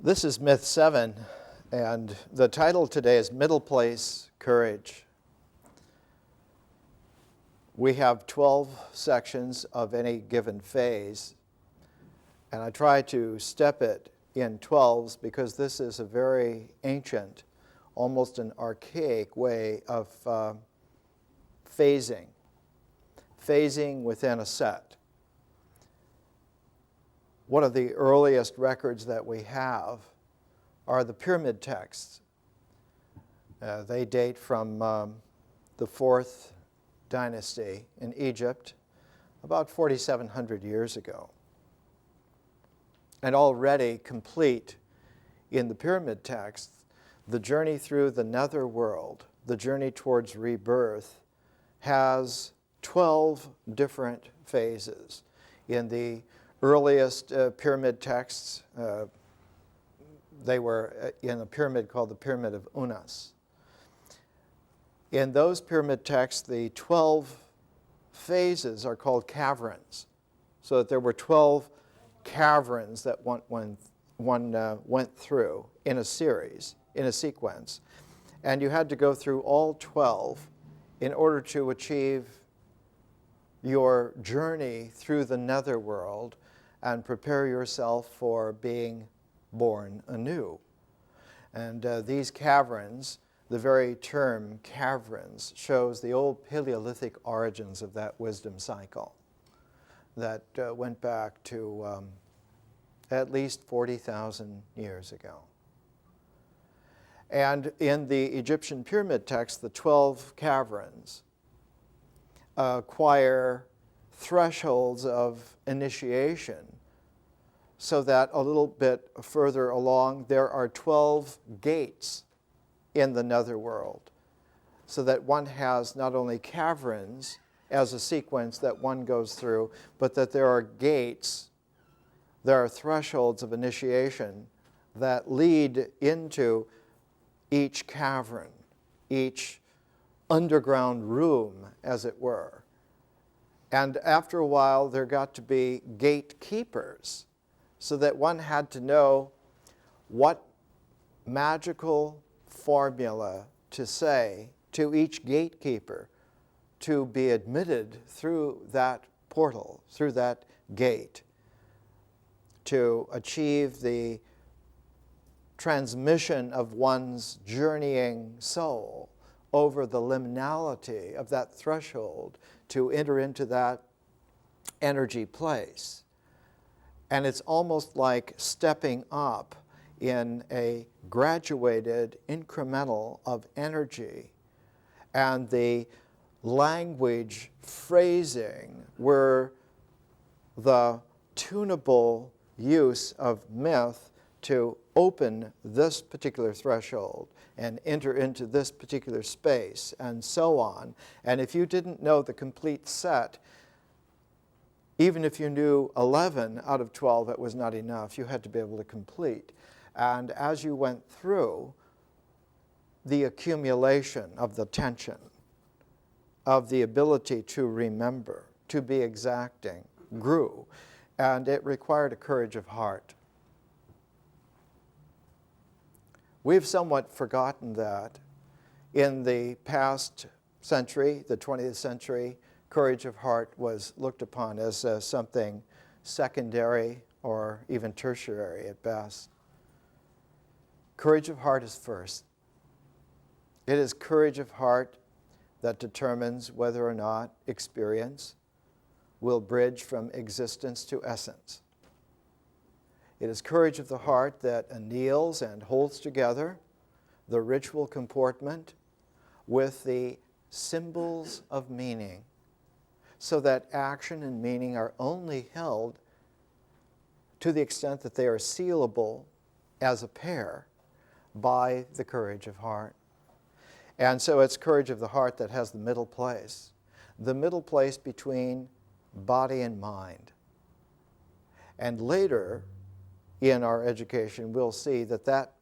This is Myth 7, and the title today is Middle Place Courage. We have 12 sections of any given phase, and I try to step it in 12s because this is a very ancient, almost an archaic way of phasing within a set. One of the earliest records that we have are the pyramid texts. They date from the 4th dynasty in Egypt, about 4,700 years ago. And already complete in the pyramid texts, the journey through the netherworld, the journey towards rebirth, has 12 different phases. In the earliest pyramid texts, they were in a pyramid called the Pyramid of Unas. In those pyramid texts, the 12 phases are called caverns, so that there were 12 caverns that one went through in a series, in a sequence. And you had to go through all 12 in order to achieve your journey through the netherworld and prepare yourself for being born anew. And these caverns, the very term caverns, shows the old Paleolithic origins of that wisdom cycle that went back to at least 40,000 years ago. And in the Egyptian pyramid text, the 12 caverns acquire thresholds of initiation, so that a little bit further along there are 12 gates in the netherworld, so that one has not only caverns as a sequence that one goes through, but that there are gates, there are thresholds of initiation that lead into each cavern, each underground room, as it were. And after a while, there got to be gatekeepers, so that one had to know what magical formula to say to each gatekeeper to be admitted through that portal, through that gate, to achieve the transmission of one's journeying soul over the liminality of that threshold to enter into that energy place. And it's almost like stepping up in a graduated incremental of energy. And the language phrasing were the tunable use of myth to open this particular threshold and enter into this particular space, and so on. And if you didn't know the complete set, even if you knew 11 out of 12, it was not enough. You had to be able to complete. And as you went through, the accumulation of the tension, of the ability to remember, to be exacting, grew. And it required a courage of heart. We've somewhat forgotten that. In the past century, the 20th century, courage of heart was looked upon as something secondary or even tertiary at best. Courage of heart is first. It is courage of heart that determines whether or not experience will bridge from existence to essence. It is courage of the heart that anneals and holds together the ritual comportment with the symbols of meaning, so that action and meaning are only held to the extent that they are sealable as a pair by the courage of heart. And so it's courage of the heart that has the middle place between body and mind. And later in our education, we'll see that that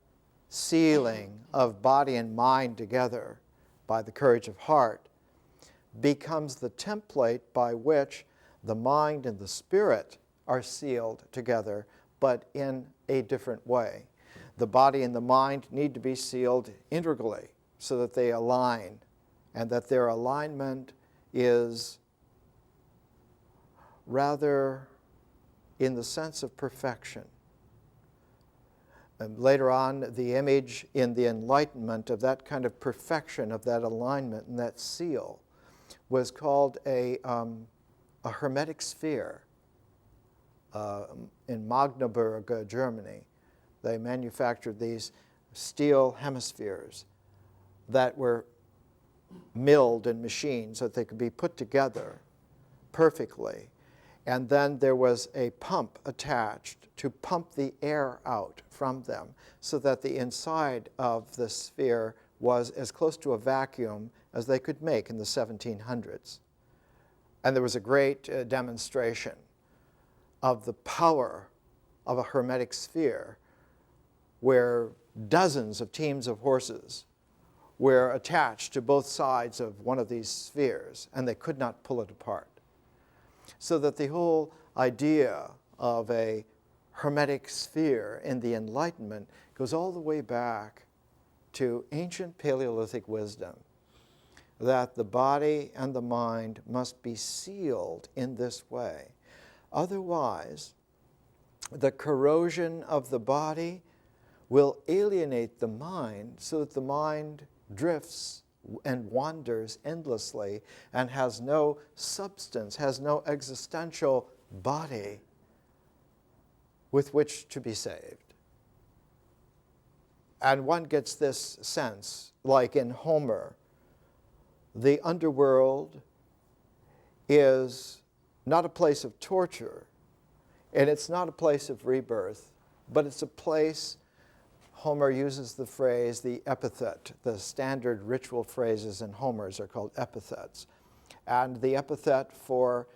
sealing of body and mind together by the courage of heart becomes the template by which the mind and the spirit are sealed together, but in a different way. the body and the mind need to be sealed integrally so that they align, and that their alignment is rather in the sense of perfection. And later on, the image in the Enlightenment of that kind of perfection, of that alignment and that seal, was called a hermetic sphere. In Magdeburg, Germany, they manufactured these steel hemispheres that were milled and machined so that they could be put together perfectly. And then there was a pump attached to pump the air out from them so that the inside of the sphere was as close to a vacuum as they could make in the 1700s. And there was a great demonstration of the power of a hermetic sphere where dozens of teams of horses were attached to both sides of one of these spheres, and they could not pull it apart. So that the whole idea of a hermetic sphere in the Enlightenment goes all the way back to ancient Paleolithic wisdom, that the body and the mind must be sealed in this way. Otherwise, the corrosion of the body will alienate the mind so that the mind drifts and wanders endlessly and has no substance, has no existential body with which to be saved. And one gets this sense, like in Homer, the underworld is not a place of torture, and it's not a place of rebirth, but it's a place, Homer uses the phrase, the epithet. The standard ritual phrases in Homer's are called epithets. And the epithet for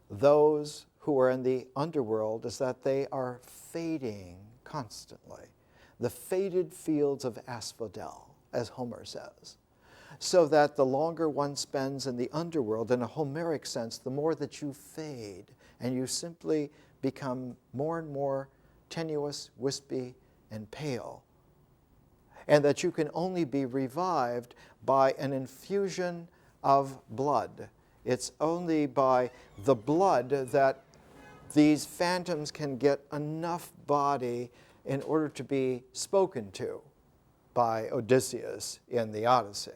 those who are in the underworld is that they are fading constantly. The faded fields of asphodel, as Homer says. So that the longer one spends in the underworld, in a Homeric sense, the more that you fade and you simply become more and more tenuous, wispy, and pale. And that you can only be revived by an infusion of blood. It's only by the blood that these phantoms can get enough body in order to be spoken to by Odysseus in the Odyssey.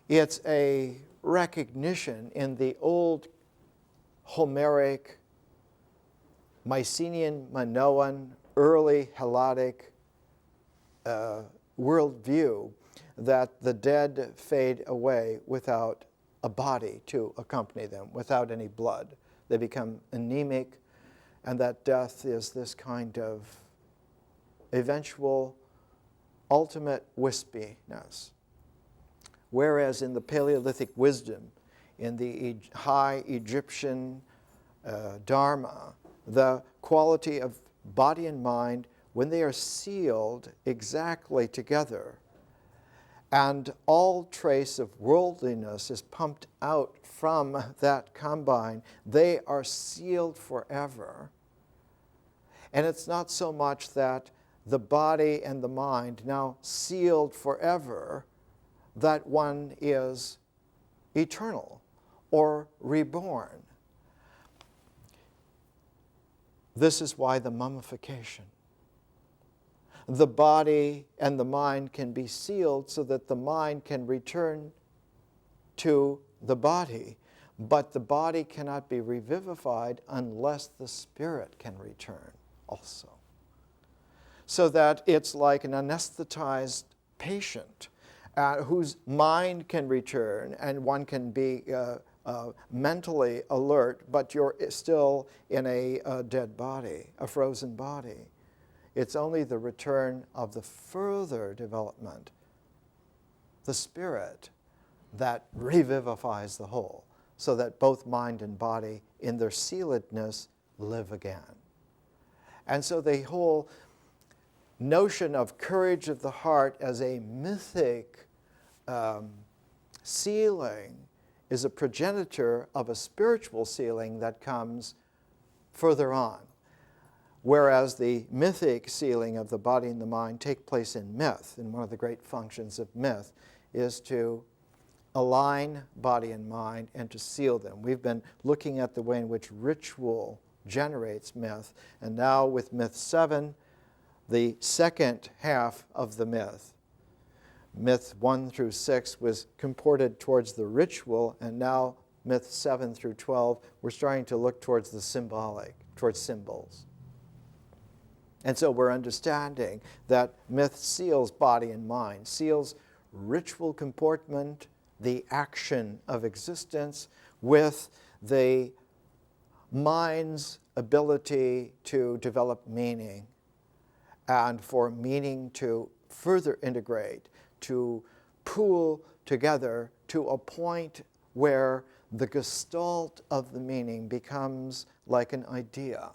It's a recognition in the old Homeric, Mycenaean, Minoan, early Helladic worldview that the dead fade away without a body to accompany them, without any blood. They become anemic, and that death is this kind of eventual, ultimate wispiness. Whereas in the Paleolithic wisdom, in the high Egyptian Dharma, the quality of body and mind, when they are sealed exactly together, and all trace of worldliness is pumped out from that combine, they are sealed forever. And it's not so much that the body and the mind, now sealed forever, that one is eternal or reborn. This is why the mummification. The body and the mind can be sealed so that the mind can return to the body, but the body cannot be revivified unless the spirit can return also. So that it's like an anesthetized patient whose mind can return and one can be mentally alert, but you're still in a dead body, a frozen body. It's only the return of the further development, the spirit, that revivifies the whole, so that both mind and body, in their sealedness, live again. And so the whole notion of courage of the heart as a mythic sealing is a progenitor of a spiritual sealing that comes further on. whereas the mythic sealing of the body and the mind take place in myth. And one of the great functions of myth is to align body and mind and to seal them. We've been looking at the way in which ritual generates myth, and now with myth 7, the second half of the myth. Myth 1 through 6 was comported towards the ritual, and now myth 7 through 12, we're starting to look towards the symbolic, towards symbols. And so we're understanding that myth seals body and mind, seals ritual comportment, the action of existence, with the mind's ability to develop meaning, and for meaning to further integrate, to pool together to a point where the gestalt of the meaning becomes like an idea,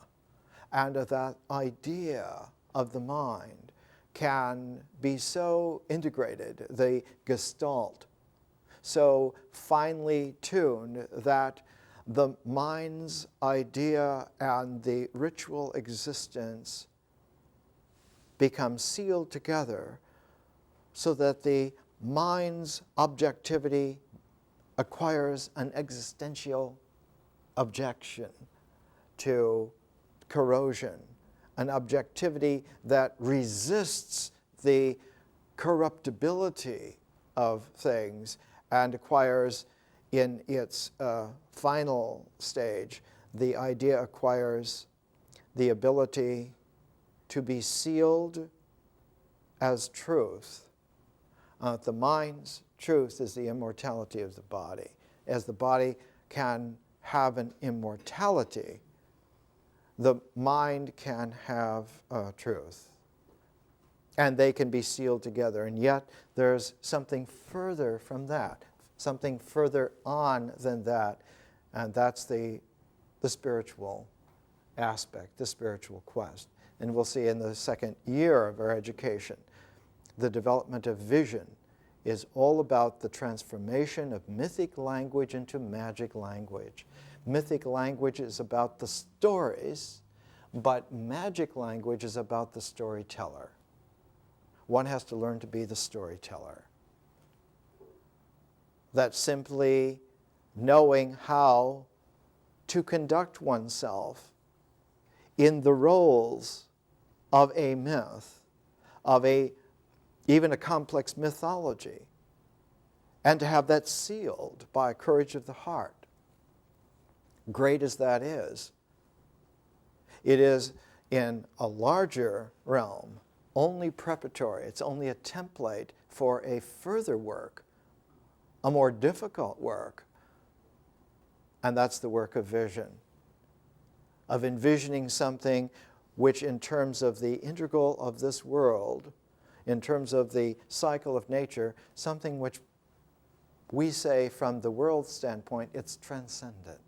and that idea of the mind can be so integrated, the gestalt, so finely tuned that the mind's idea and the ritual existence become sealed together so that the mind's objectivity acquires an existential objection to corrosion, an objectivity that resists the corruptibility of things and acquires, in its final stage, the idea acquires the ability to be sealed as truth. The mind's truth is the immortality of the body. As the body can have an immortality, the mind can have truth. And they can be sealed together. And yet there's something further from that, something further on than that, and that's the spiritual aspect, the spiritual quest. And we'll see in the second year of our education, the development of vision is all about the transformation of mythic language into magic language. Mythic language is about the stories, but magic language is about the storyteller. One has to learn to be the storyteller. That's simply knowing how to conduct oneself in the roles of a myth, of even a complex mythology, and to have that sealed by a courage of the heart. Great as that is, it is in a larger realm only preparatory. It's only a template for a further work, a more difficult work, and that's the work of vision, of envisioning something which, in terms of the integral of this world, in terms of the cycle of nature, something which we say from the world standpoint, it's transcendent.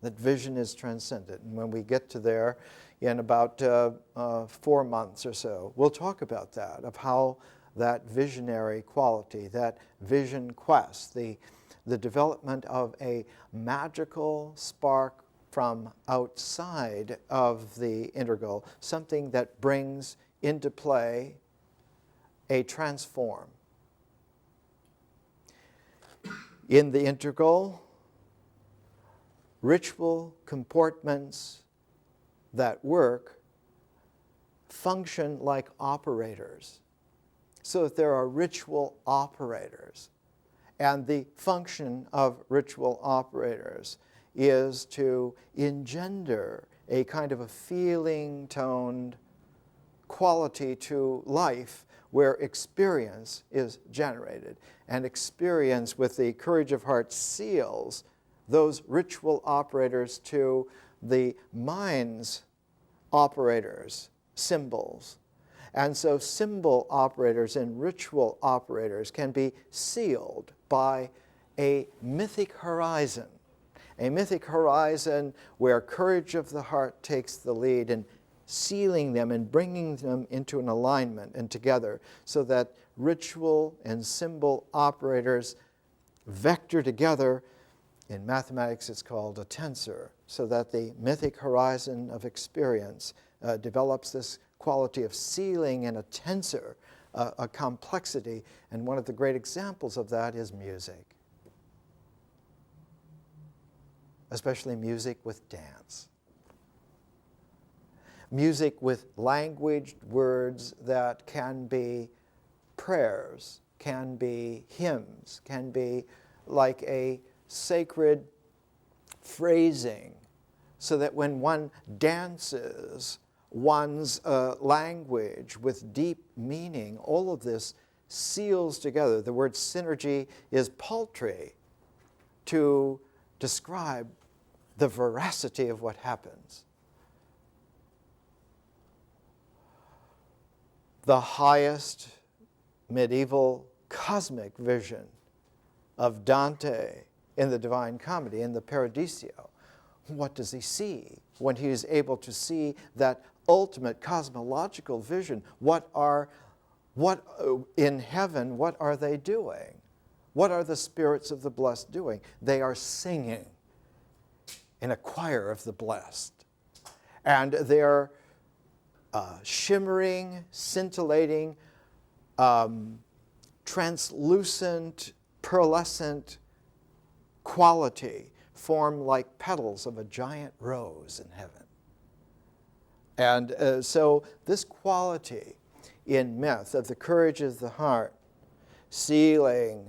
That vision is transcendent. And when we get to there in about 4 months or so, we'll talk about that, of how that visionary quality, that vision quest, the development of a magical spark from outside of the integral, something that brings into play a transform. In the integral, ritual comportments that work function like operators, so that there are ritual operators. And the function of ritual operators is to engender a kind of a feeling-toned quality to life where experience is generated. And experience, with the courage of heart, seals those ritual operators to the mind's operators, symbols. And so symbol operators and ritual operators can be sealed by a mythic horizon where courage of the heart takes the lead in sealing them and bringing them into an alignment and together, so that ritual and symbol operators vector together. In mathematics, it's called a tensor, so that the mythic horizon of experience develops this quality of sealing in a tensor, a complexity, and one of the great examples of that is music, especially music with dance. Music with languaged words that can be prayers, can be hymns, can be like a sacred phrasing, so that when one dances one's language with deep meaning, all of this seals together. The word synergy is paltry to describe the veracity of what happens. The highest medieval cosmic vision of Dante in the Divine Comedy, in the Paradiso, what does he see when he is able to see that ultimate cosmological vision? What in heaven, what are they doing? What are the spirits of the blessed doing? They are singing in a choir of the blessed. And they're shimmering, scintillating, translucent, pearlescent quality, form like petals of a giant rose in heaven. And so this quality in myth of the courage of the heart, sealing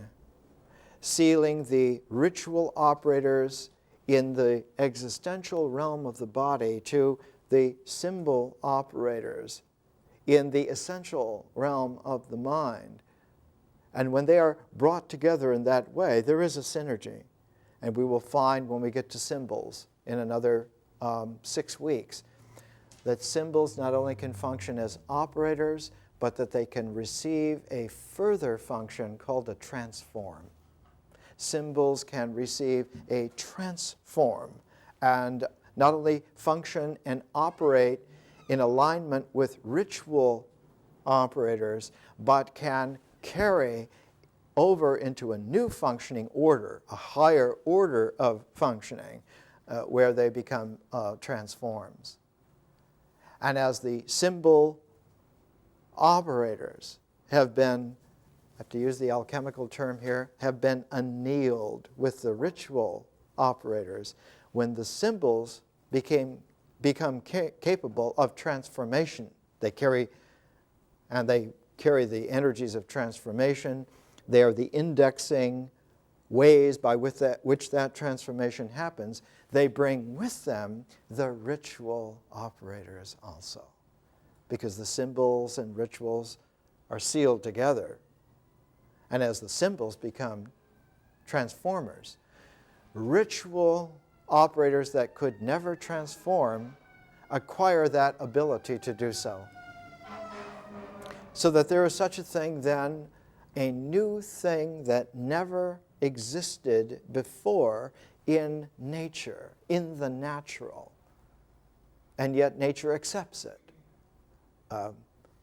the ritual operators in the existential realm of the body to the symbol operators in the essential realm of the mind. And when they are brought together in that way, there is a synergy. And we will find when we get to symbols in another 6 weeks, that symbols not only can function as operators, but that they can receive a further function called a transform. Symbols can receive a transform and not only function and operate in alignment with ritual operators, but can carry over into a new functioning order, a higher order of functioning, where they become transforms. And as the symbol operators have been, I have to use the alchemical term here, have been annealed with the ritual operators, when the symbols become capable of transformation. They carry the energies of transformation. They are the indexing ways by which that transformation happens. They bring with them the ritual operators also, because the symbols and rituals are sealed together. And as the symbols become transformers, ritual operators that could never transform acquire that ability to do so. So that there is such a thing then, a new thing that never existed before in nature, in the natural. And yet nature accepts it,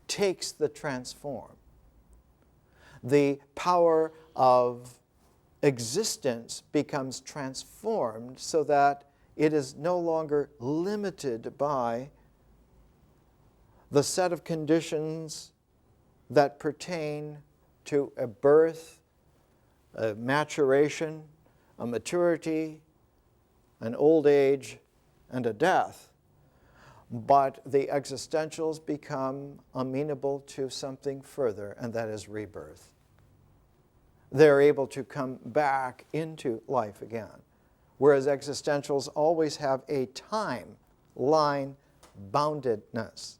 takes the transform. The power of existence becomes transformed so that it is no longer limited by the set of conditions that pertain to a birth, a maturation, a maturity, an old age, and a death. But the existentials become amenable to something further, and that is rebirth. They're able to come back into life again, whereas existentials always have a timeline boundedness.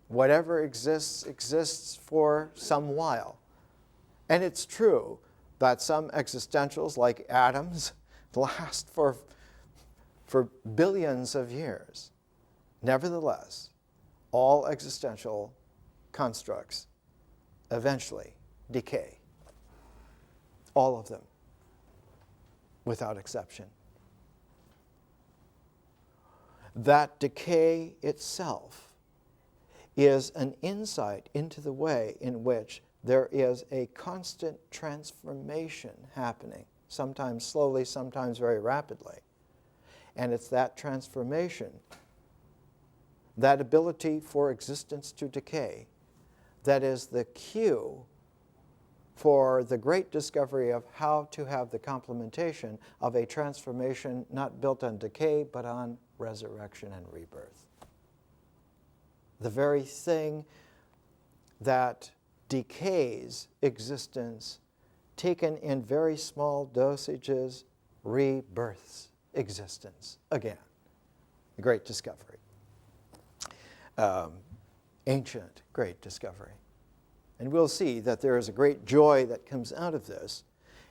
Whatever exists, exists for some while. And it's true that some existentials, like atoms, last for billions of years. Nevertheless, all existential constructs eventually decay. All of them, without exception. That decay itself is an insight into the way in which there is a constant transformation happening, sometimes slowly, sometimes very rapidly. And it's that transformation that ability for existence to decay, that is the cue for the great discovery of how to have the complementation of a transformation not built on decay, but on resurrection and rebirth. The very thing that decays existence, taken in very small dosages, rebirths existence again. A great discovery. Ancient great discovery. And we'll see that there is a great joy that comes out of this,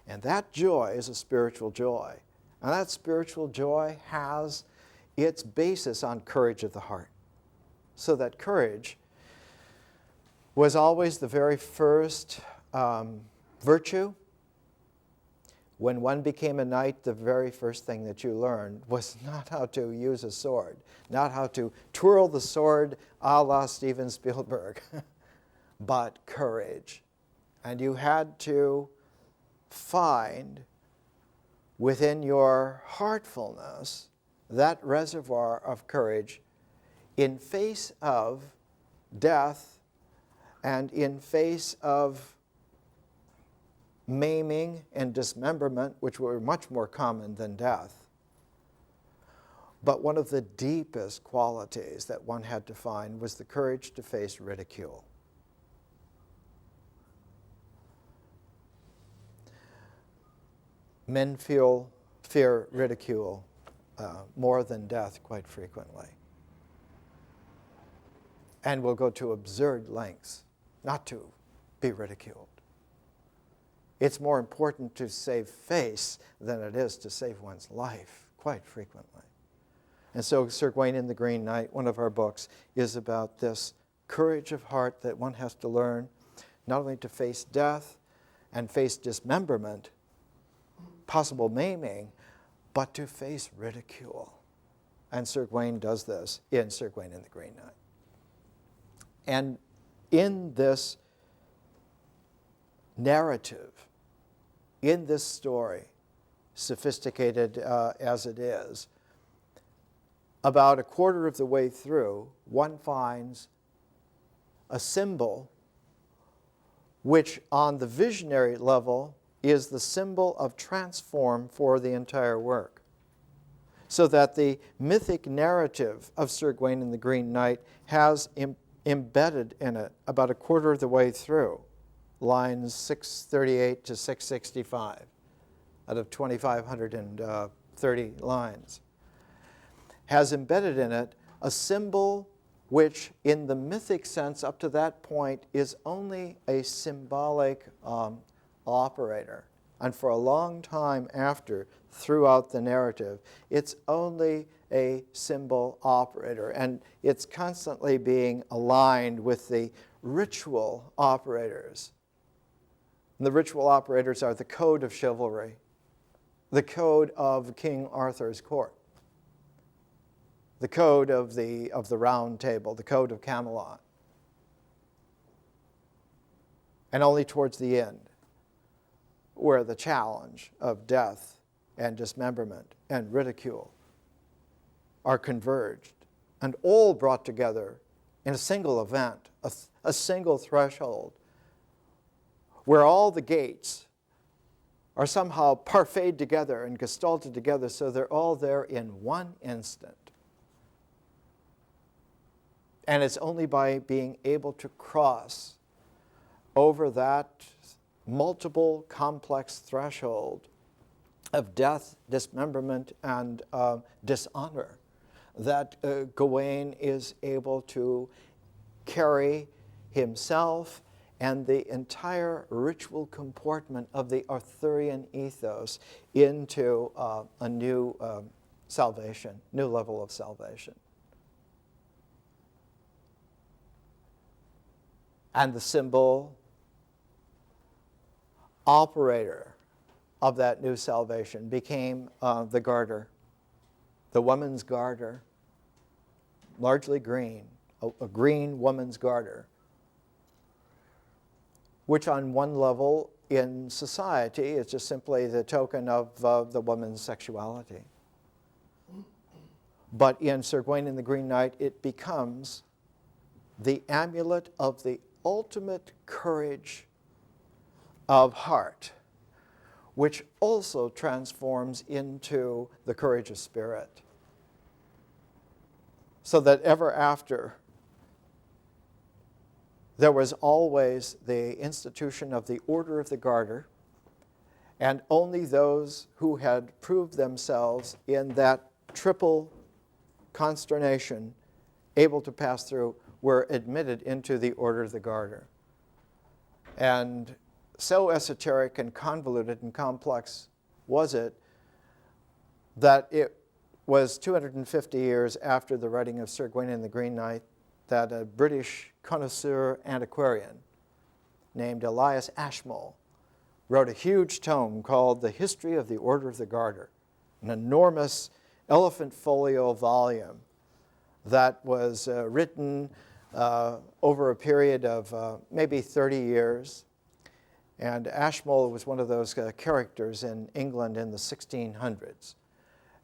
and that joy is a spiritual joy. And that spiritual joy has its basis on courage of the heart. So that courage was always the very first virtue. When one became a knight, the very first thing that you learned was not how to use a sword, not how to twirl the sword a la Steven Spielberg, but courage. And you had to find within your heartfulness that reservoir of courage in face of death and in face of maiming and dismemberment, which were much more common than death. But one of the deepest qualities that one had to find was the courage to face ridicule. Men fear ridicule more than death quite frequently, and will go to absurd lengths not to be ridiculed. It's more important to save face than it is to save one's life, quite frequently. And so Sir Gawain and the Green Knight, one of our books, is about this courage of heart that one has to learn, not only to face death and face dismemberment, possible maiming, but to face ridicule. And Sir Gawain does this in Sir Gawain and the Green Knight. And in this narrative, in this story, sophisticated as it is, about a quarter of the way through, one finds a symbol which on the visionary level is the symbol of transform for the entire work. So that the mythic narrative of Sir Gawain and the Green Knight has embedded in it about a quarter of the way through, lines 638 to 665 out of 2,530 lines, has embedded in it a symbol which in the mythic sense up to that point is only a symbolic operator. And for a long time after, throughout the narrative, it's only a symbol operator. And it's constantly being aligned with the ritual operators. And the ritual operators are the code of chivalry, the code of King Arthur's court, the code of the Round Table, the code of Camelot. And only towards the end, where the challenge of death and dismemberment and ridicule are converged and all brought together in a single event, a single threshold, where all the gates are somehow parfaited together and gestalted together so they're all there in one instant. And it's only by being able to cross over that multiple complex threshold of death, dismemberment, and dishonor that Gawain is able to carry himself and the entire ritual comportment of the Arthurian ethos into a new salvation, new level of salvation. And the symbol operator of that new salvation became the garter, the woman's garter, largely green, a green woman's garter, which on one level in society is just simply the token of the woman's sexuality. But in Sir Gawain and the Green Knight, it becomes the amulet of the ultimate courage of heart, which also transforms into the courage of spirit. So that ever after, there was always the institution of the Order of the Garter, and only those who had proved themselves in that triple consternation able to pass through were admitted into the Order of the Garter. And so esoteric and convoluted and complex was it that it was 250 years after the writing of Sir Gawain and the Green Knight that a British connoisseur antiquarian named Elias Ashmole wrote a huge tome called The History of the Order of the Garter, an enormous elephant folio volume that was written over a period of maybe 30 years. And Ashmole was one of those characters in England in the 1600s.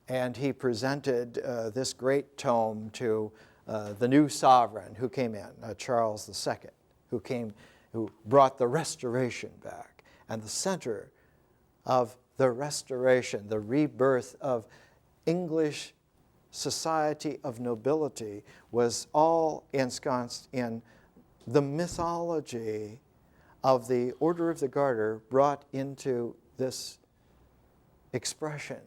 And he presented this great tome to the new sovereign who came in, Charles II, who brought the Restoration back. And the center of the Restoration, the rebirth of English society of nobility, was all ensconced in the mythology of the Order of the Garter brought into this expression.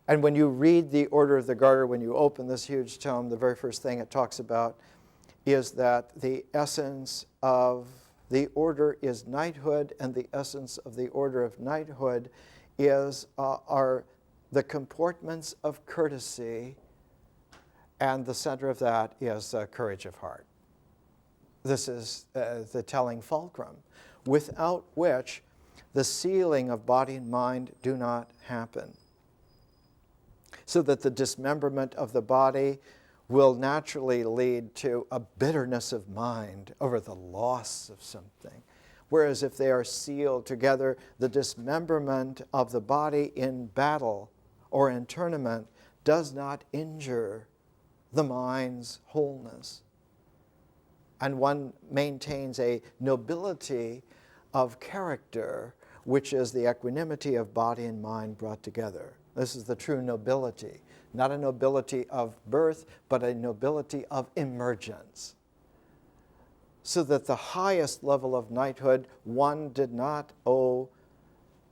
And when you read the Order of the Garter, when you open this huge tome, the very first thing it talks about is that the essence of the order is knighthood, and the essence of the order of knighthood are the comportments of courtesy, and the center of that is courage of heart. This is the telling fulcrum, without which the sealing of body and mind do not happen. So that the dismemberment of the body will naturally lead to a bitterness of mind over the loss of something. Whereas if they are sealed together, the dismemberment of the body in battle or in tournament does not injure the mind's wholeness. And one maintains a nobility of character, which is the equanimity of body and mind brought together. This is the true nobility. Not a nobility of birth, but a nobility of emergence. So that the highest level of knighthood, one did not owe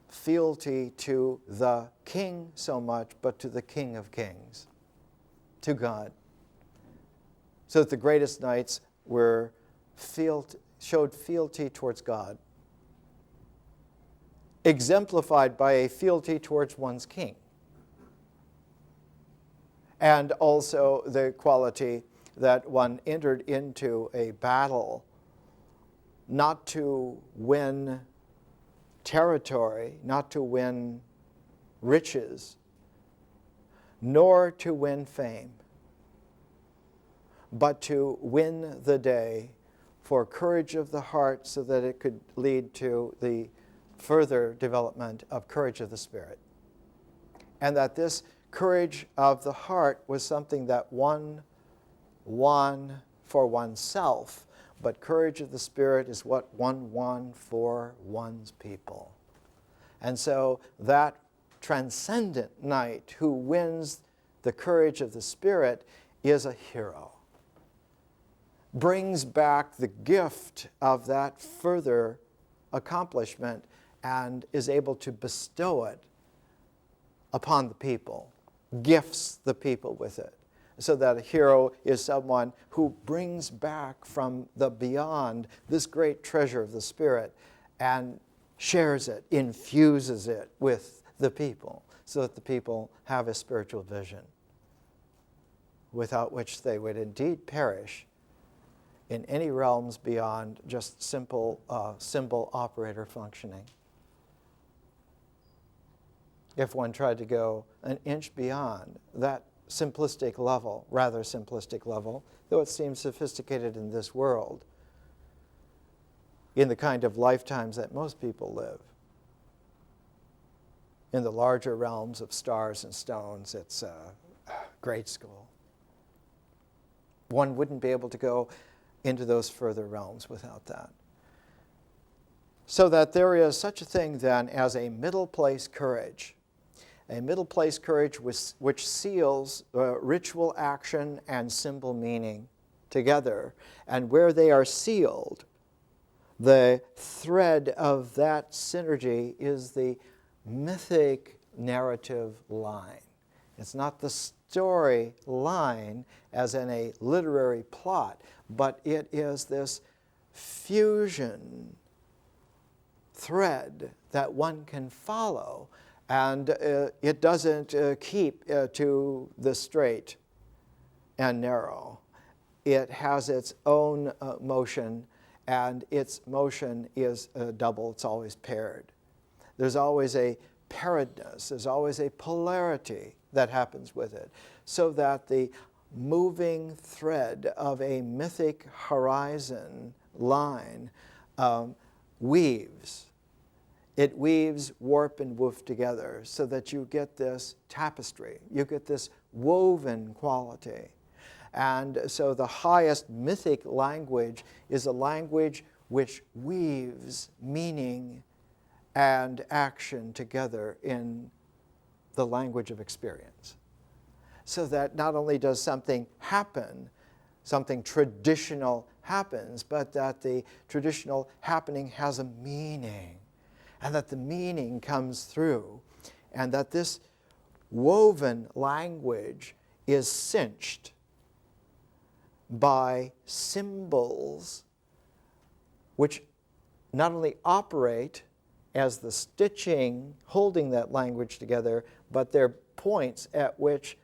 fealty to the king so much, but to the King of Kings, to God. So that the greatest knights showed fealty towards God, exemplified by a fealty towards one's king. And also the quality that one entered into a battle not to win territory, not to win riches, nor to win fame, but to win the day for courage of the heart, so that it could lead to the further development of courage of the spirit. And that this courage of the heart was something that one won for oneself, but courage of the spirit is what one won for one's people. And so that transcendent knight who wins the courage of the spirit is a hero, brings back the gift of that further accomplishment and is able to bestow it upon the people, gifts the people with it. So that a hero is someone who brings back from the beyond this great treasure of the spirit and shares it, infuses it with the people, so that the people have a spiritual vision, without which they would indeed perish in any realms beyond just simple symbol operator functioning. If one tried to go an inch beyond that simplistic level, rather simplistic level, though it seems sophisticated in this world, in the kind of lifetimes that most people live, In the larger realms of stars and stones, it's grade school. One wouldn't be able to go into those further realms without that. So that there is such a thing then as a middle place courage. A middle place courage which seals ritual action and symbol meaning together. And where they are sealed, the thread of that synergy is the mythic narrative line. It's not the story line as in a literary plot, but it is this fusion thread that one can follow, and it doesn't keep to the straight and narrow. It has its own motion, and its motion is double. It's always paired. There's always a pairedness. There's always a polarity that happens with it, so that the moving thread of a mythic horizon line weaves. It weaves warp and woof together so that you get this tapestry. You get this woven quality. And so the highest mythic language is a language which weaves meaning and action together in the language of experience. So that not only does something happen, something traditional happens, but that the traditional happening has a meaning, and that the meaning comes through, and that this woven language is cinched by symbols which not only operate as the stitching holding that language together, but they're points at which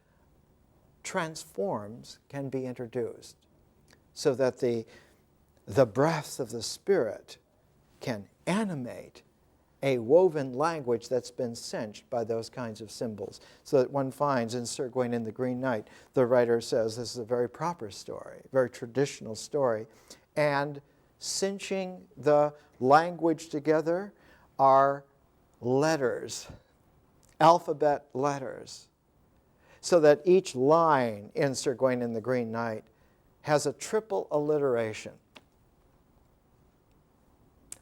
transforms can be introduced, so that the breath of the Spirit can animate a woven language that's been cinched by those kinds of symbols. So that one finds in Sir Gawain and the Green Knight, the writer says this is a very proper story, a very traditional story, and cinching the language together are letters, alphabet letters, so that each line in Sir Gawain and the Green Knight has a triple alliteration.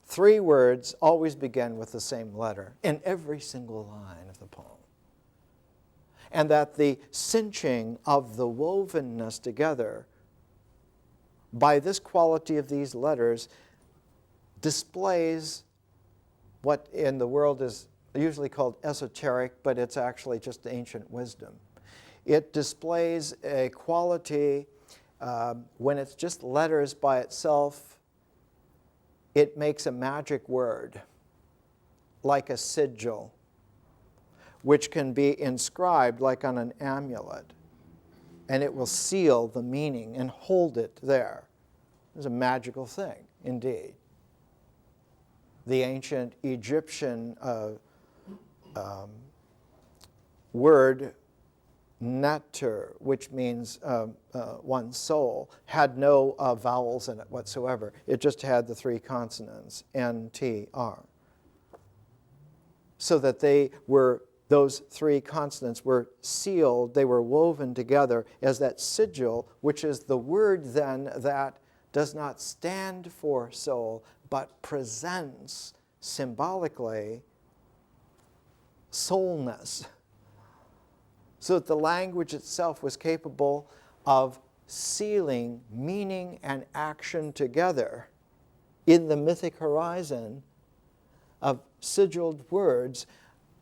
3 words always begin with the same letter in every single line of the poem. And that the cinching of the wovenness together by this quality of these letters displays what in the world is usually called esoteric, but it's actually just ancient wisdom. It displays a quality when it's just letters by itself. It makes a magic word, like a sigil, which can be inscribed like on an amulet, and it will seal the meaning and hold it there. It's a magical thing, indeed. The ancient Egyptian word natur, which means one's soul, had no vowels in it whatsoever. It just had the 3 consonants, N, T, R. So that those 3 consonants were sealed, they were woven together as that sigil, which is the word then that does not stand for soul, but presents symbolically soulness. So that the language itself was capable of sealing meaning and action together in the mythic horizon of sigilled words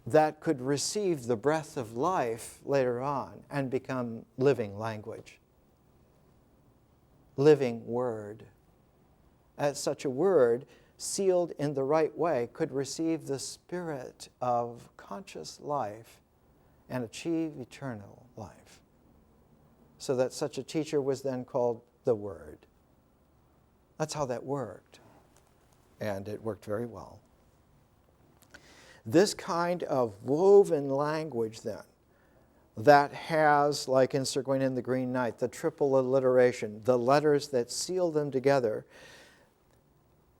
that could receive the breath of life later on and become living language, living word. As such a word, sealed in the right way, could receive the spirit of conscious life and achieve eternal life. So that such a teacher was then called the Word. That's how that worked. And it worked very well. This kind of woven language then, that has, like in Sir Gawain and the Green Knight, the triple alliteration, the letters that seal them together,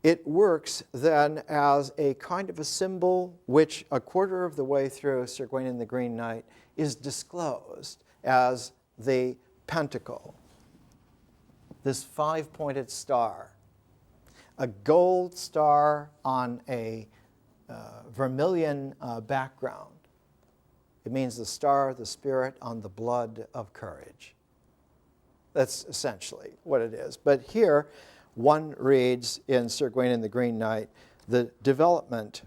it works then as a kind of a symbol which a quarter of the way through Sir Gawain and the Green Knight is disclosed as the pentacle, this five-pointed star, a gold star on a vermilion background. It means the star of the Spirit on the blood of courage. That's essentially what it is. But here, one reads in Sir Gawain and the Green Knight the development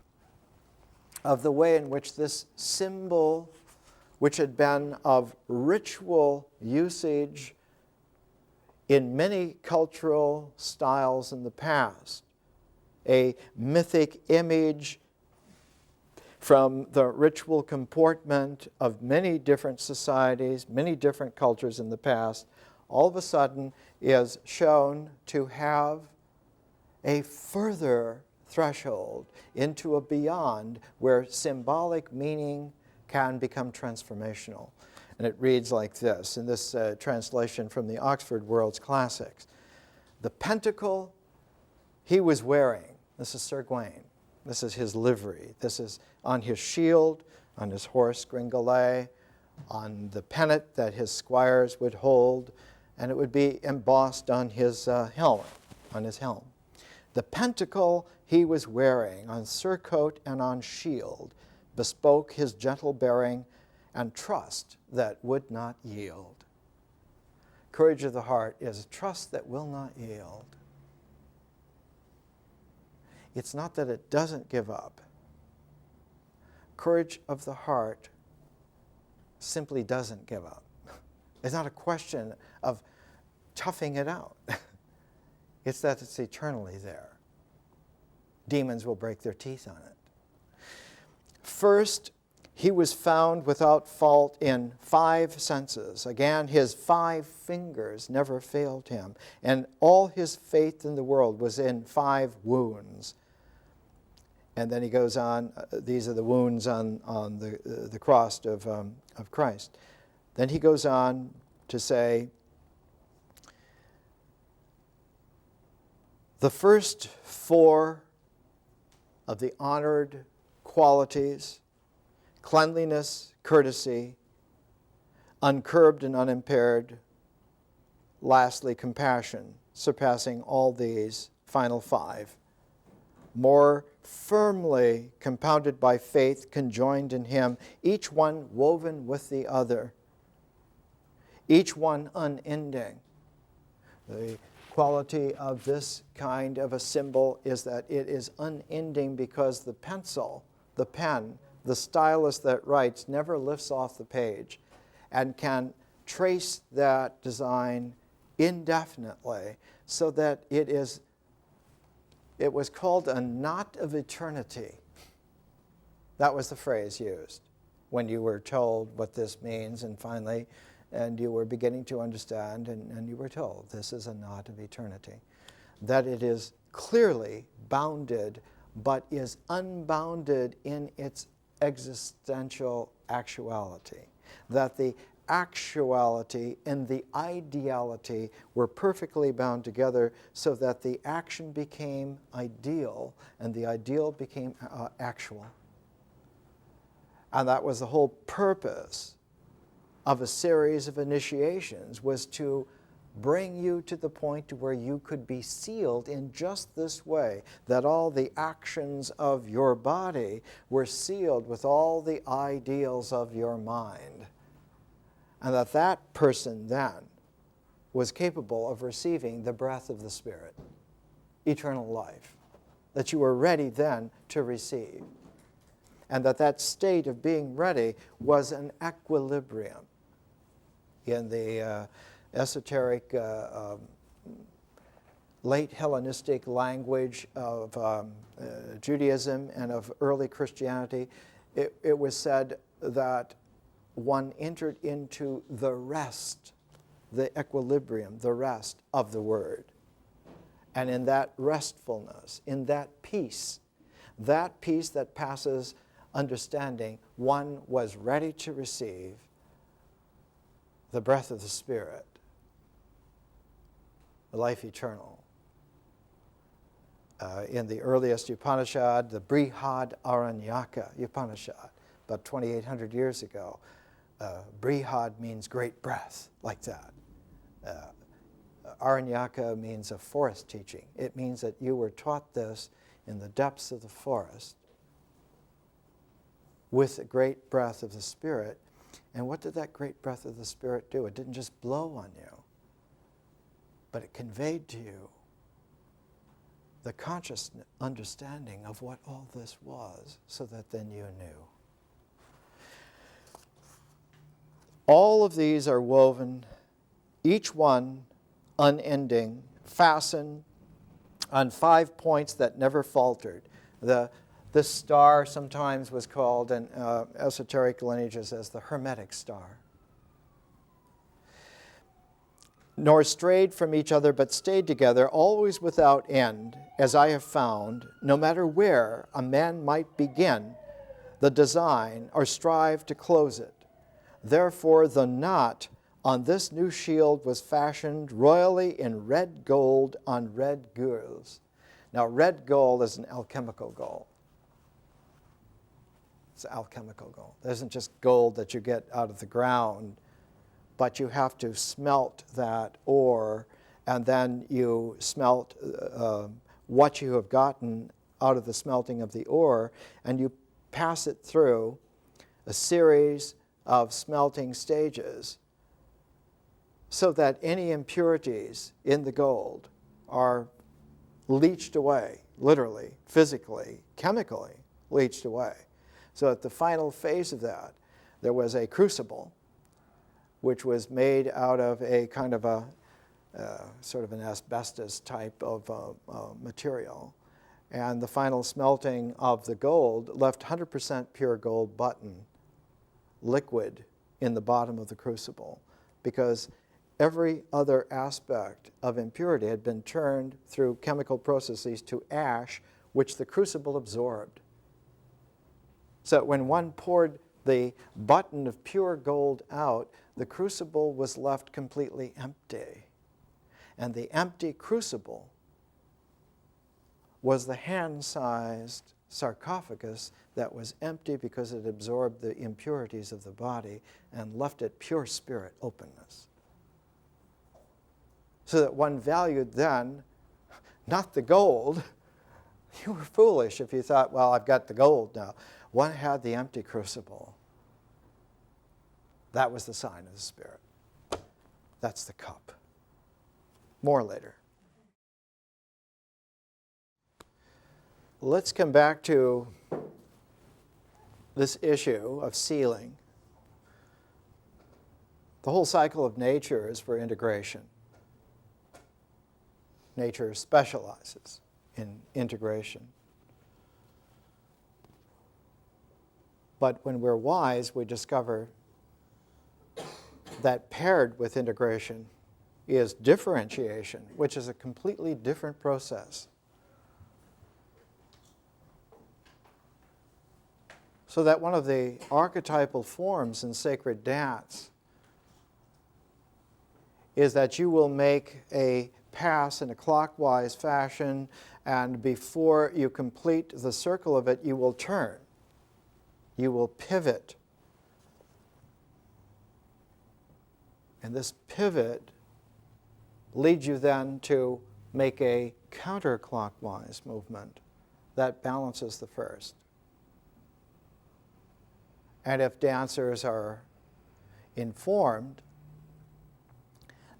of the way in which this symbol, which had been of ritual usage in many cultural styles in the past, a mythic image from the ritual comportment of many different societies, many different cultures in the past, all of a sudden is shown to have a further threshold into a beyond where symbolic meaning can become transformational. And it reads like this in this translation from the Oxford World's Classics. The pentacle he was wearing, this is Sir Gawain, this is his livery, this is on his shield, on his horse Gringolet, on the pennet that his squires would hold, and it would be embossed on his helmet, on his helm. The pentacle he was wearing on surcoat and on shield bespoke his gentle bearing and trust that would not yield. Courage of the heart is a trust that will not yield. It's not that it doesn't give up. Courage of the heart simply doesn't give up. It's not a question of toughing it out. It's that it's eternally there. Demons will break their teeth on it. First, he was found without fault in 5 senses. Again, his 5 fingers never failed him. And all his faith in the world was in 5 wounds. And then he goes on, these are the wounds on the cross of Christ. Then he goes on to say, the first 4 of the honored qualities, cleanliness, courtesy, uncurbed and unimpaired, lastly, compassion, surpassing all these final 5, more firmly compounded by faith, conjoined in him, each one woven with the other, each one unending. The quality of this kind of a symbol is that it is unending because the pencil, the pen, the stylus that writes never lifts off the page and can trace that design indefinitely so that it was called a knot of eternity. That was the phrase used when you were told what this means and you were beginning to understand and you were told this is a knot of eternity. That it is clearly bounded but is unbounded in its existential actuality. That the actuality and the ideality were perfectly bound together so that the action became ideal and the ideal became actual. And that was the whole purpose of a series of initiations, was to bring you to the point to where you could be sealed in just this way, that all the actions of your body were sealed with all the ideals of your mind. And that person then was capable of receiving the breath of the Spirit, eternal life, that you were ready then to receive. And that state of being ready was an equilibrium. In the esoteric late Hellenistic language of Judaism and of early Christianity, it was said that one entered into the rest, the equilibrium, the rest of the Word. And in that restfulness, in that peace that passes understanding, one was ready to receive the breath of the Spirit, the life eternal, In the earliest Upanishad, the Brihadaranyaka Upanishad, about 2,800 years ago, Brihad means great breath, like that. Aranyaka means a forest teaching. It means that you were taught this in the depths of the forest with the great breath of the Spirit. And what did that great breath of the Spirit do? It didn't just blow on you, but it conveyed to you the conscious understanding of what all this was, so that then you knew. All of these are woven, each one unending, fastened on 5 points that never faltered. This star sometimes was called in esoteric lineages as the Hermetic star. Nor strayed from each other, but stayed together, always without end, as I have found, no matter where a man might begin the design or strive to close it. Therefore the knot on this new shield was fashioned royally in red gold on red gules. Now, red gold is an alchemical gold. It's alchemical gold. It isn't just gold that you get out of the ground, but you have to smelt that ore, and then you smelt what you have gotten out of the smelting of the ore, and you pass it through a series of smelting stages so that any impurities in the gold are leached away, literally, physically, chemically leached away. So at the final phase of that, there was a crucible which was made out of a kind of a sort of an asbestos type of material. And the final smelting of the gold left 100% pure gold button liquid in the bottom of the crucible, because every other aspect of impurity had been turned through chemical processes to ash, which the crucible absorbed. So when one poured the button of pure gold out, the crucible was left completely empty. And the empty crucible was the hand-sized sarcophagus that was empty because it absorbed the impurities of the body and left it pure spirit openness. So that one valued then not the gold. You were foolish if you thought, well, I've got the gold now. One had the empty crucible. That was the sign of the Spirit. That's the cup. More later. Let's come back to this issue of sealing. The whole cycle of nature is for integration. Nature specializes in integration. But when we're wise, we discover that paired with integration is differentiation, which is a completely different process. So that one of the archetypal forms in sacred dance is that you will make a pass in a clockwise fashion, and before you complete the circle of it, you will turn. You will pivot. And this pivot leads you then to make a counterclockwise movement that balances the first. And if dancers are informed,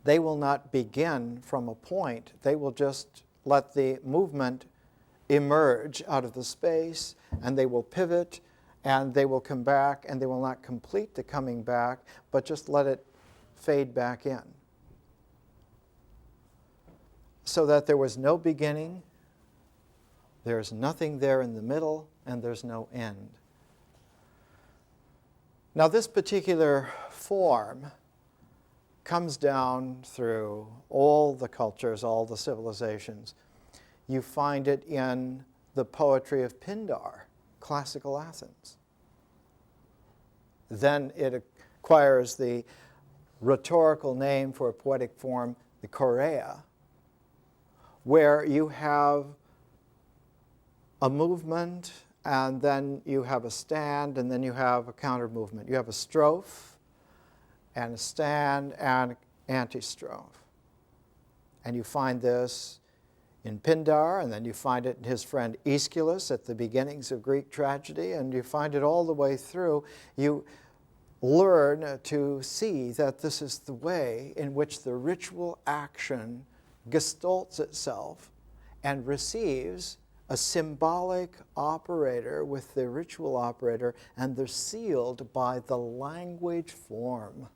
they will not begin from a point. They will just let the movement emerge out of the space, and they will pivot, and they will come back, and they will not complete the coming back, but just let it fade back in. So that there was no beginning, there's nothing there in the middle, and there's no end. Now, this particular form comes down through all the cultures, all the civilizations. You find it in the poetry of Pindar, classical Athens. Then it acquires the rhetorical name for a poetic form, the chorea, where you have a movement, and then you have a stand, and then you have a counter movement. You have a strophe, and a stand, and antistrophe. And you find this in Pindar, and then you find it in his friend Aeschylus at the beginnings of Greek tragedy, and you find it all the way through. You learn to see that this is the way in which the ritual action gestalts itself and receives a symbolic operator with the ritual operator, and they're sealed by the language form.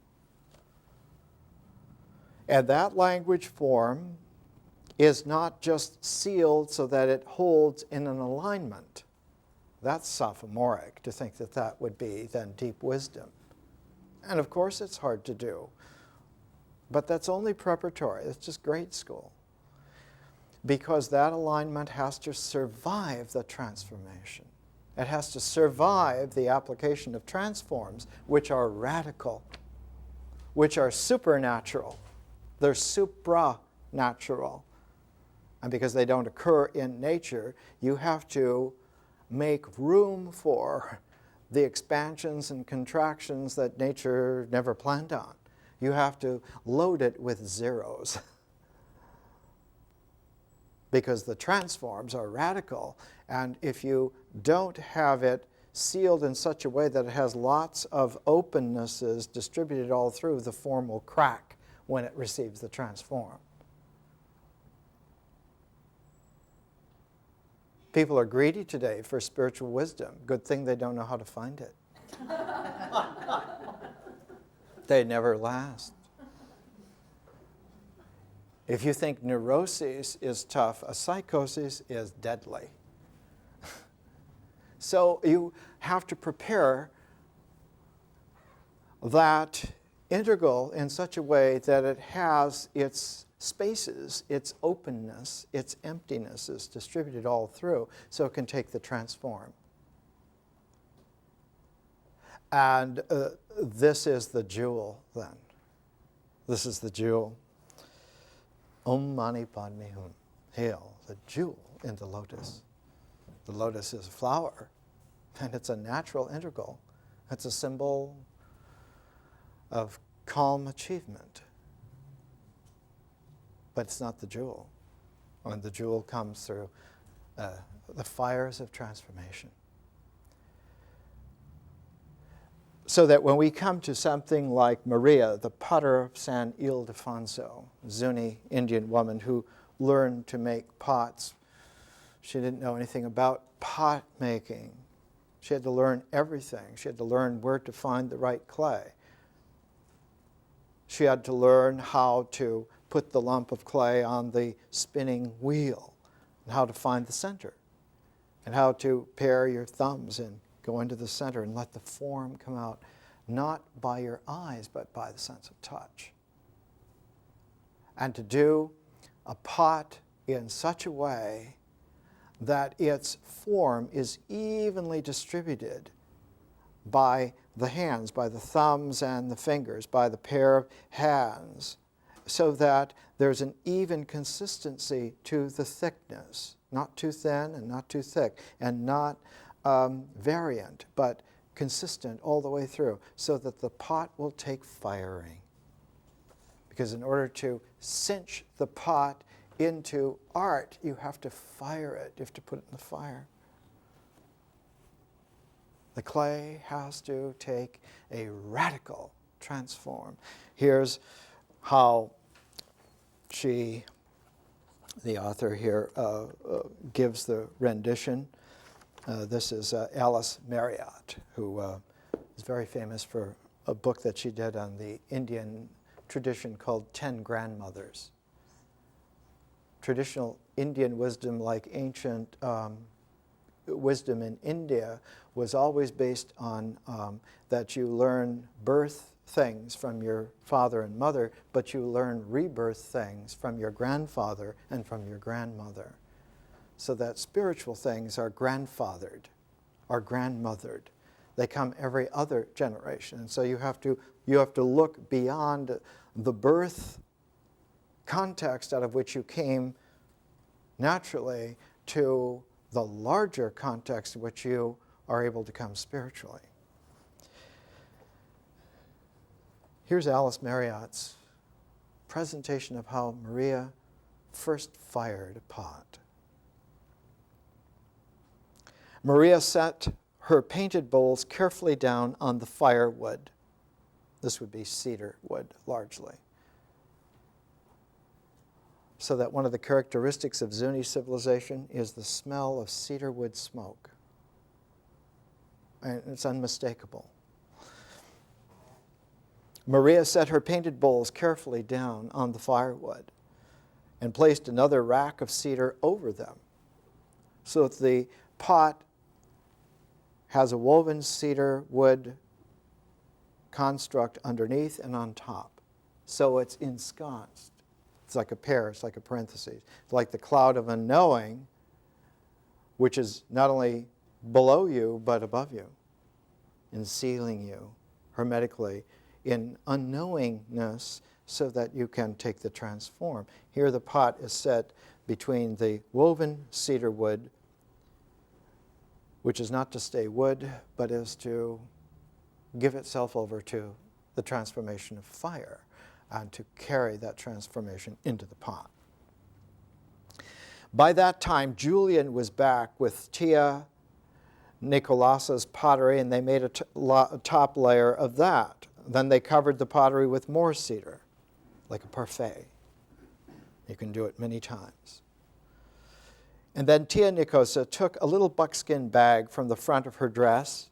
And that language form is not just sealed so that it holds in an alignment. That's sophomoric, to think that that would be then deep wisdom. And of course it's hard to do. But that's only preparatory. It's just grade school. Because that alignment has to survive the transformation. It has to survive the application of transforms, which are radical, which are supernatural. They're supranatural. And because they don't occur in nature, you have to make room for the expansions and contractions that nature never planned on. You have to load it with zeros. Because the transforms are radical, and if you don't have it sealed in such a way that it has lots of opennesses distributed all through, the form will crack when it receives the transform. People are greedy today for spiritual wisdom. Good thing they don't know how to find it. They never last. If you think neurosis is tough, a psychosis is deadly. So you have to prepare that integral in such a way that it has its spaces, its openness, its emptiness is distributed all through, so it can take the transform. And this is the jewel then. This is the jewel. Om Mani Padme Hum. Hail, the jewel in the lotus. The lotus is a flower, and it's a natural integral. It's a symbol of calm achievement. But it's not the jewel. When the jewel comes through the fires of transformation. So that when we come to something like Maria, the potter of San Ildefonso, Zuni Indian woman who learned to make pots, she didn't know anything about pot making. She had to learn everything. She had to learn where to find the right clay. She had to learn how to put the lump of clay on the spinning wheel, and how to find the center, and how to pair your thumbs and go into the center and let the form come out, not by your eyes, but by the sense of touch. And to do a pot in such a way that its form is evenly distributed by the hands, by the thumbs and the fingers, by the pair of hands, so that there's an even consistency to the thickness, not too thin and not too thick, and not variant, but consistent all the way through, so that the pot will take firing. Because in order to cinch the pot into art, you have to fire it. You have to put it in the fire. The clay has to take a radical transform. Here's how the author here, gives the rendition. This is Alice Marriott, who is very famous for a book that she did on the Indian tradition called 10 Grandmothers. Traditional Indian wisdom, like ancient wisdom in India, was always based on that you learn birth things from your father and mother, but you learn rebirth things from your grandfather and from your grandmother. So that spiritual things are grandfathered, are grandmothered. They come every other generation. And so you have to look beyond the birth context out of which you came naturally to the larger context in which you are able to come spiritually. Here's Alice Marriott's presentation of how Maria first fired a pot. Maria set her painted bowls carefully down on the firewood. This would be cedar wood, largely. So that one of the characteristics of Zuni civilization is the smell of cedar wood smoke. And it's unmistakable. Maria set her painted bowls carefully down on the firewood and placed another rack of cedar over them, so that the pot has a woven cedar wood construct underneath and on top. So it's ensconced. It's like a pair, it's like a parenthesis. It's like the cloud of unknowing, which is not only below you, but above you, and sealing you hermetically in unknowingness so that you can take the transform. Here the pot is set between the woven cedar wood, which is not to stay wood, but is to give itself over to the transformation of fire and to carry that transformation into the pot. By that time, Julian was back with Tia Nicolasa's pottery, and they made a top layer of that. Then they covered the pottery with more cedar, like a parfait. You can do it many times. And then Tia Nicosa took a little buckskin bag from the front of her dress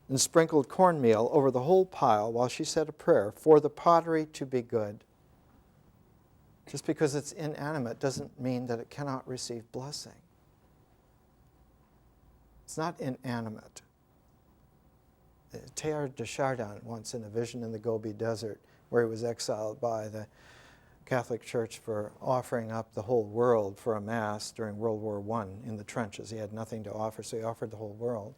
and sprinkled cornmeal over the whole pile while she said a prayer for the pottery to be good. Just because it's inanimate doesn't mean that it cannot receive blessing. It's not inanimate. Teilhard de Chardin, once in a vision in the Gobi Desert, where he was exiled by the Catholic Church for offering up the whole world for a mass during World War I in the trenches. He had nothing to offer, so he offered the whole world.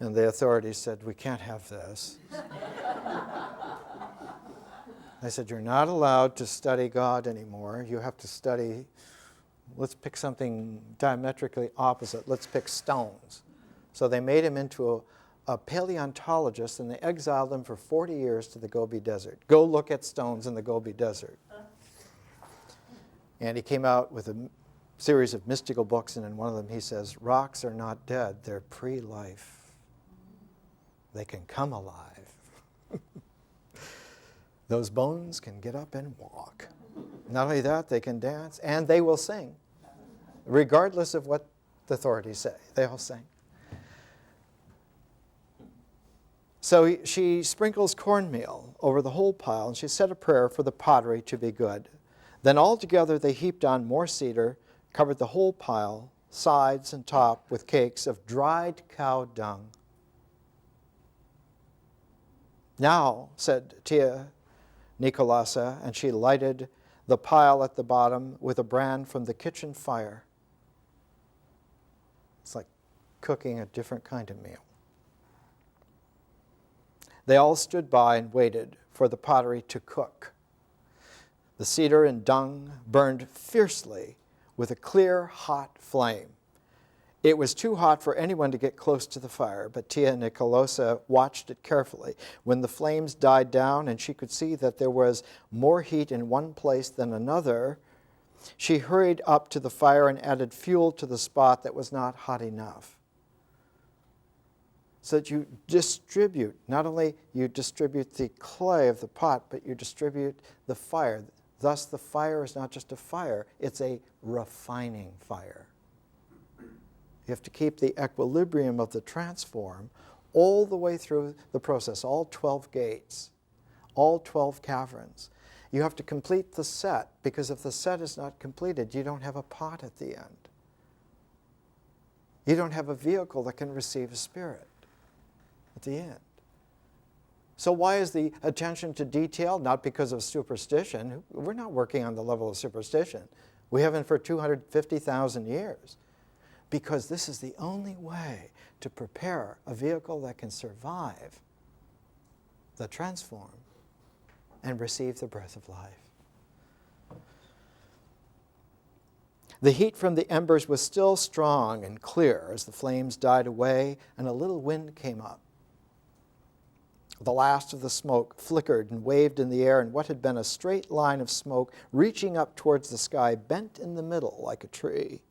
And the authorities said, "We can't have this." They said, "You're not allowed to study God anymore. You have to study, let's pick something diametrically opposite. Let's pick stones." So they made him into a paleontologist, and they exiled him for 40 years to the Gobi Desert. Go look at stones in the Gobi Desert. And he came out with a series of mystical books, and in one of them he says, rocks are not dead, they're pre-life. They can come alive. Those bones can get up and walk. Not only that, they can dance, and they will sing, regardless of what the authorities say. They all sing. So she sprinkles cornmeal over the whole pile, and she said a prayer for the pottery to be good. Then all together they heaped on more cedar, covered the whole pile, sides and top, with cakes of dried cow dung. "Now," said Tia Nicolasa, and she lighted the pile at the bottom with a brand from the kitchen fire. It's like cooking a different kind of meal. They all stood by and waited for the pottery to cook. The cedar and dung burned fiercely with a clear, hot flame. It was too hot for anyone to get close to the fire, but Tia Nicolosa watched it carefully. When the flames died down and she could see that there was more heat in one place than another, she hurried up to the fire and added fuel to the spot that was not hot enough. So that you distribute, not only you distribute the clay of the pot, but you distribute the fire. Thus, the fire is not just a fire, it's a refining fire. You have to keep the equilibrium of the transform all the way through the process, all 12 gates, all 12 caverns. You have to complete the set, because if the set is not completed, you don't have a pot at the end. You don't have a vehicle that can receive a spirit at the end. So why is the attention to detail? Not because of superstition. We're not working on the level of superstition. We haven't for 250,000 years. Because this is the only way to prepare a vehicle that can survive the transform and receive the breath of life. The heat from the embers was still strong and clear as the flames died away and a little wind came up. The last of the smoke flickered and waved in the air, and what had been a straight line of smoke reaching up towards the sky bent in the middle like a tree,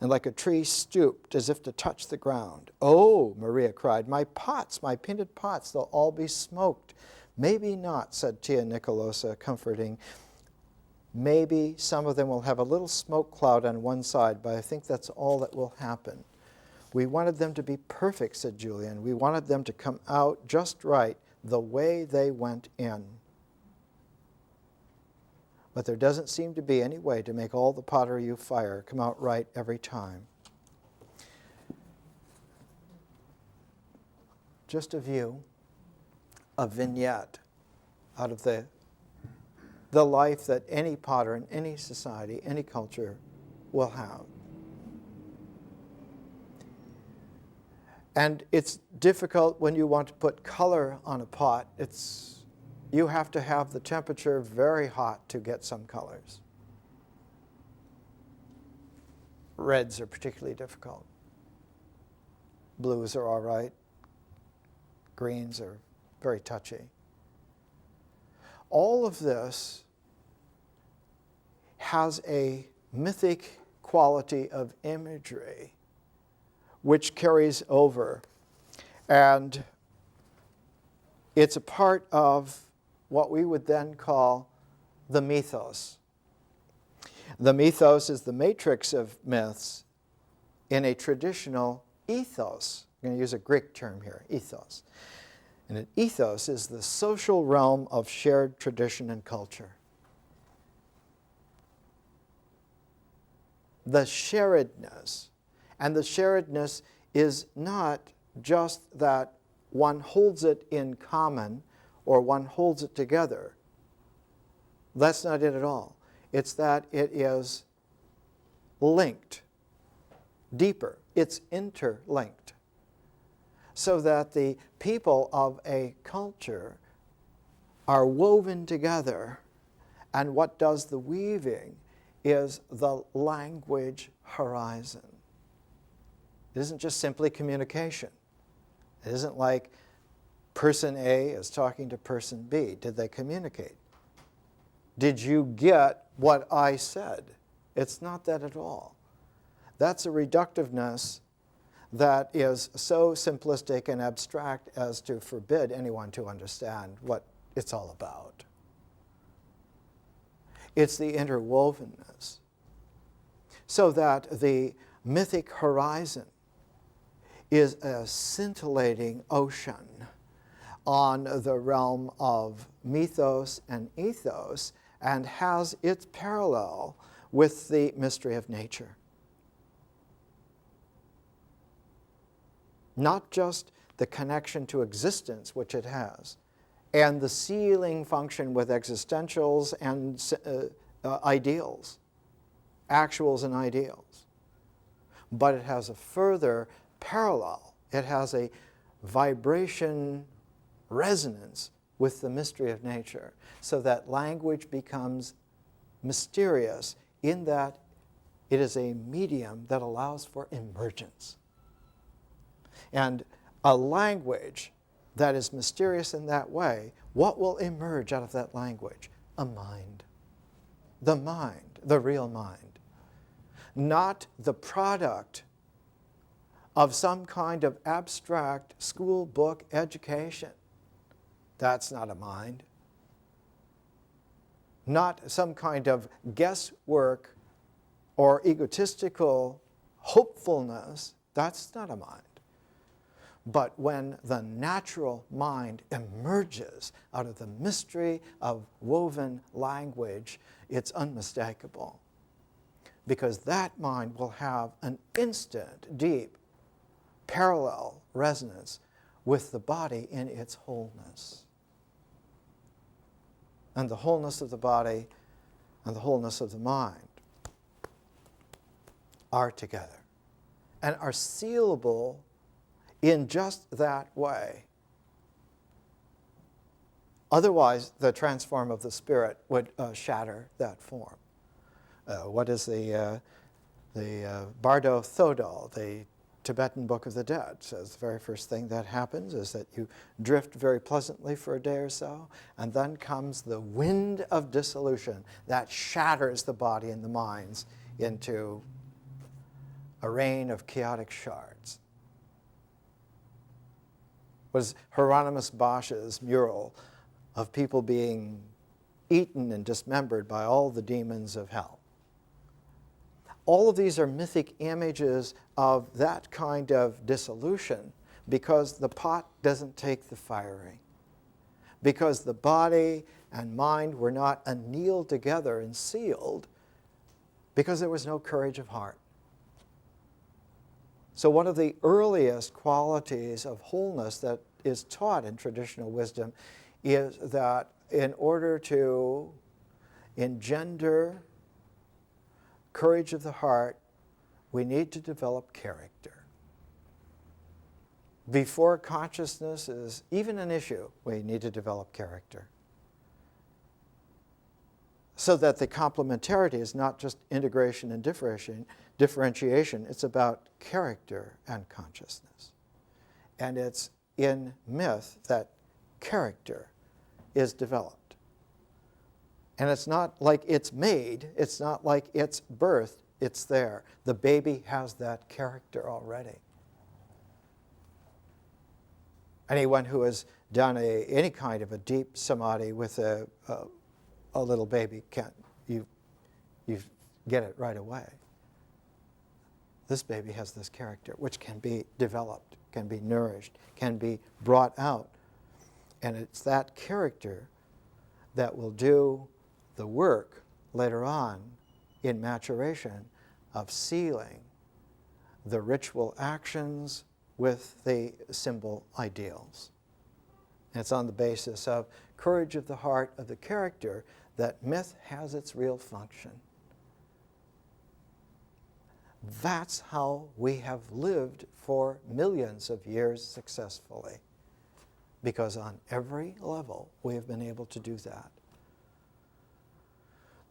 and like a tree stooped as if to touch the ground. "Oh," Maria cried, my painted pots, they'll all be smoked." "Maybe not," said Tia Nicolosa, comforting. "Maybe some of them will have a little smoke cloud on one side, but I think that's all that will happen." "We wanted them to be perfect," said Julian. "We wanted them to come out just right, the way they went in. But there doesn't seem to be any way to make all the pottery you fire come out right every time." Just a view, a vignette out of the life that any potter in any society, any culture will have. And it's difficult when you want to put color on a pot. You have to have the temperature very hot to get some colors. Reds are particularly difficult. Blues are all right. Greens are very touchy. All of this has a mythic quality of imagery which carries over. And it's a part of what we would then call the mythos. The mythos is the matrix of myths in a traditional ethos. I'm going to use a Greek term here, ethos. And an ethos is the social realm of shared tradition and culture. The sharedness. And the sharedness is not just that one holds it in common or one holds it together. That's not it at all. It's that it is linked deeper. It's interlinked. So that the people of a culture are woven together, and what does the weaving is the language horizon. It isn't just simply communication. It isn't like person A is talking to person B. Did they communicate? Did you get what I said? It's not that at all. That's a reductiveness that is so simplistic and abstract as to forbid anyone to understand what it's all about. It's the interwovenness. So that the mythic horizon is a scintillating ocean on the realm of mythos and ethos, and has its parallel with the mystery of nature. Not just the connection to existence, which it has, and the sealing function with existentials and ideals, actuals and ideals, but it has a further parallel. It has a vibration resonance with the mystery of nature, so that language becomes mysterious in that it is a medium that allows for emergence. And a language that is mysterious in that way, what will emerge out of that language? A mind. The mind, the real mind. Not the product of some kind of abstract school book education. That's not a mind. Not some kind of guesswork or egotistical hopefulness. That's not a mind. But when the natural mind emerges out of the mystery of woven language, it's unmistakable. Because that mind will have an instant, deep, parallel resonance with the body in its wholeness. And the wholeness of the body and the wholeness of the mind are together and are sealable in just that way. Otherwise, the transform of the spirit would shatter that form. What is the Bardo Thodol, the Tibetan Book of the Dead, says the very first thing that happens is that you drift very pleasantly for a day or so, and then comes the wind of dissolution that shatters the body and the minds into a rain of chaotic shards. Was Hieronymus Bosch's mural of people being eaten and dismembered by all the demons of hell. All of these are mythic images of that kind of dissolution because the pot doesn't take the firing, because the body and mind were not annealed together and sealed, because there was no courage of heart. So one of the earliest qualities of wholeness that is taught in traditional wisdom is that in order to engender courage of the heart, we need to develop character. Before consciousness is even an issue, we need to develop character. So that the complementarity is not just integration and differentiation, it's about character and consciousness. And it's in myth that character is developed. And it's not like it's made, it's not like it's birthed, it's there. The baby has that character already. Anyone who has done any kind of a deep samadhi with a little baby you get it right away. This baby has this character which can be developed, can be nourished, can be brought out. And it's that character that will do the work later on in maturation of sealing the ritual actions with the symbol ideals. And it's on the basis of courage of the heart, of the character, that myth has its real function. That's how we have lived for millions of years successfully, because on every level we have been able to do that.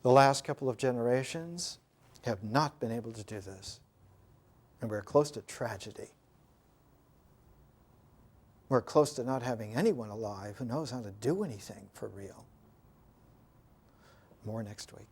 The last couple of generations have not been able to do this, and we're close to tragedy. We're close to not having anyone alive who knows how to do anything for real. More next week.